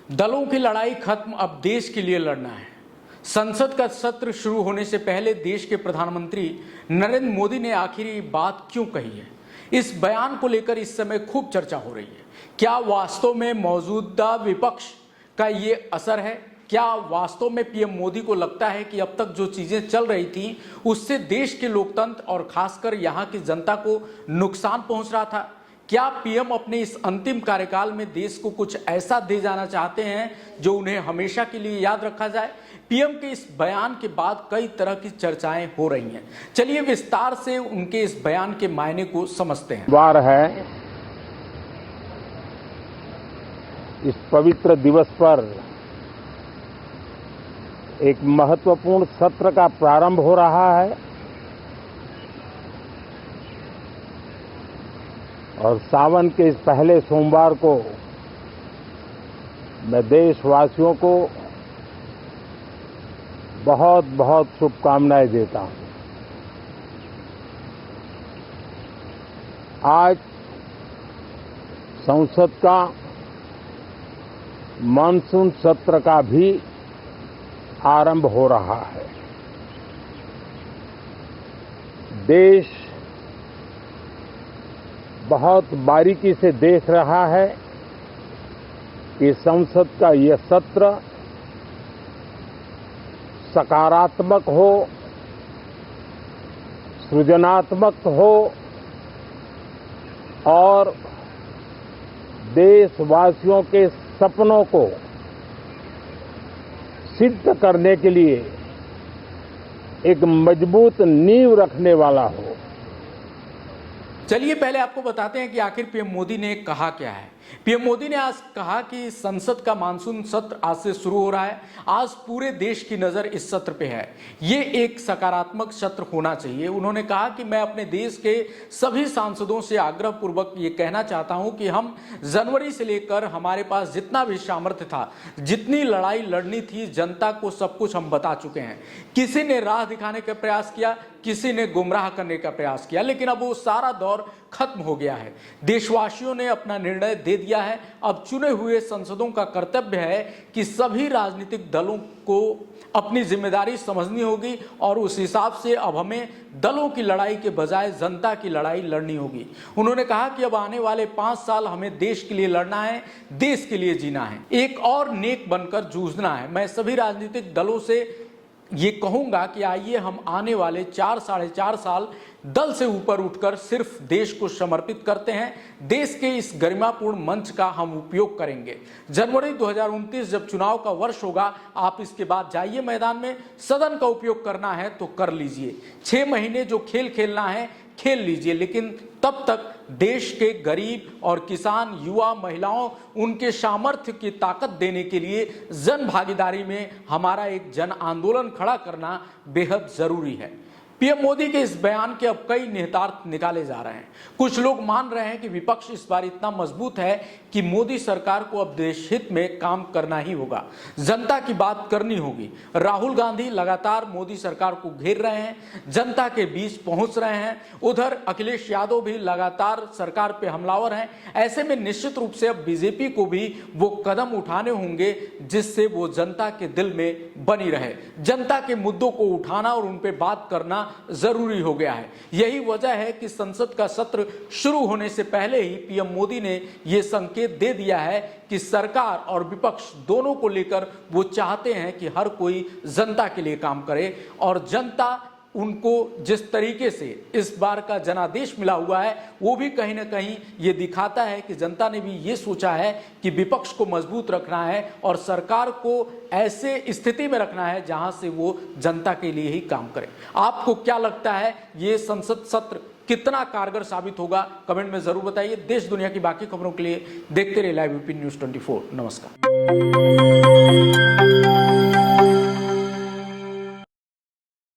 दलों की लड़ाई खत्म, अब देश के लिए लड़ना है। संसद का सत्र शुरू होने से पहले देश के प्रधानमंत्री नरेंद्र मोदी ने आखिर ये बात क्यों कही है? इस बयान को लेकर इस समय खूब चर्चा हो रही है। क्या वास्तव में मौजूदा विपक्ष का ये असर है? क्या वास्तव में पीएम मोदी को लगता है कि अब तक जो चीजें चल रही थी उससे देश के लोकतंत्र और खासकर यहाँ की जनता को नुकसान पहुंच रहा था? क्या पीएम अपने इस अंतिम कार्यकाल में देश को कुछ ऐसा दे जाना चाहते हैं जो उन्हें हमेशा के लिए याद रखा जाए? पीएम के इस बयान के बाद कई तरह की चर्चाएं हो रही हैं। चलिए विस्तार से उनके इस बयान के मायने को समझते हैं। बार है इस पवित्र दिवस पर एक महत्वपूर्ण सत्र का प्रारंभ हो रहा है और सावन के इस पहले सोमवार को मैं देशवासियों को बहुत बहुत शुभकामनाएं देता हूं। आज संसद का मानसून सत्र का भी आरंभ हो रहा है। देश बहुत बारीकी से देख रहा है कि संसद का यह सत्र सकारात्मक हो, सृजनात्मक हो और देशवासियों के सपनों को सिद्ध करने के लिए एक मजबूत नींव रखने वाला हो। चलिए पहले आपको बताते हैं कि आखिर पीएम मोदी ने कहा क्या है। पीएम मोदी ने आज कहा कि संसद का मानसून सत्र आज से शुरू हो रहा है। आज पूरे देश की नजर इस सत्र पे है। ये एक सकारात्मक सत्र होना चाहिए। उन्होंने कहा कि मैं अपने देश के सभी सांसदों से आग्रह पूर्वक ये कहना चाहता हूं कि हम जनवरी से लेकर हमारे पास जितना भी सामर्थ्य था, जितनी लड़ाई लड़नी थी, जनता को सब कुछ हम बता चुके हैं। किसी ने राह दिखाने का प्रयास किया, किसी ने गुमराह करने का प्रयास किया, लेकिन अब वो सारा दौर खत्म हो गया है। देशवासियों ने अपना निर्णय दे दिया है। अब चुने हुए सांसदों का कर्तव्य है कि सभी राजनीतिक दलों को अपनी जिम्मेदारी समझनी होगी और उस हिसाब से अब हमें दलों की लड़ाई के बजाय जनता की लड़ाई लड़नी होगी। उन्होंने कहा कि अब आने वाले 5 साल हमें देश के लिए लड़ना है, देश के लिए जीना है, एक और नेक बनकर जूझना है। मैं सभी राजनीतिक दलों से ये कहूंगा कि आइए हम आने वाले 4 साढ़े 4 साल दल से ऊपर उठकर सिर्फ देश को समर्पित करते हैं। देश के इस गरिमापूर्ण मंच का हम उपयोग करेंगे। जनवरी 2029 जब चुनाव का वर्ष होगा, आप इसके बाद जाइए मैदान में। सदन का उपयोग करना है तो कर लीजिए। 6 महीने जो खेल खेलना है खेल लीजिए, लेकिन तब तक देश के गरीब और किसान, युवा, महिलाओं, उनके सामर्थ्य की ताकत देने के लिए जन भागीदारी में हमारा एक जन आंदोलन खड़ा करना बेहद जरूरी है। पीएम मोदी के इस बयान के अब कई निहितार्थ निकाले जा रहे हैं। कुछ लोग मान रहे हैं कि विपक्ष इस बार इतना मजबूत है कि मोदी सरकार को अब देश हित में काम करना ही होगा, जनता की बात करनी होगी। राहुल गांधी लगातार मोदी सरकार को घेर रहे हैं, जनता के बीच पहुंच रहे हैं। उधर अखिलेश यादव भी लगातार सरकार पे हमलावर हैं। ऐसे में निश्चित रूप से अब बीजेपी को भी वो कदम उठाने होंगे जिससे वो जनता के दिल में बनी रहे। जनता के मुद्दों को उठाना और उन पे बात करना जरूरी हो गया है। यही वजह है कि संसद का सत्र शुरू होने से पहले ही पीएम मोदी ने यह संकेत दे दिया है कि सरकार और विपक्ष दोनों को लेकर वो चाहते हैं कि हर कोई जनता के लिए काम करे और जनता उनको जिस तरीके से इस बार का जनादेश मिला हुआ है वो भी कहीं ना कहीं ये दिखाता है कि जनता ने भी ये सोचा है कि विपक्ष को मजबूत रखना है और सरकार को ऐसे स्थिति में रखना है जहां से वो जनता के लिए ही काम करे। आपको क्या लगता है, ये संसद सत्र कितना कारगर साबित होगा? कमेंट में जरूर बताइए। देश दुनिया की बाकी खबरों के लिए देखते रहिए लाइव यूपी न्यूज़ 24। नमस्कार।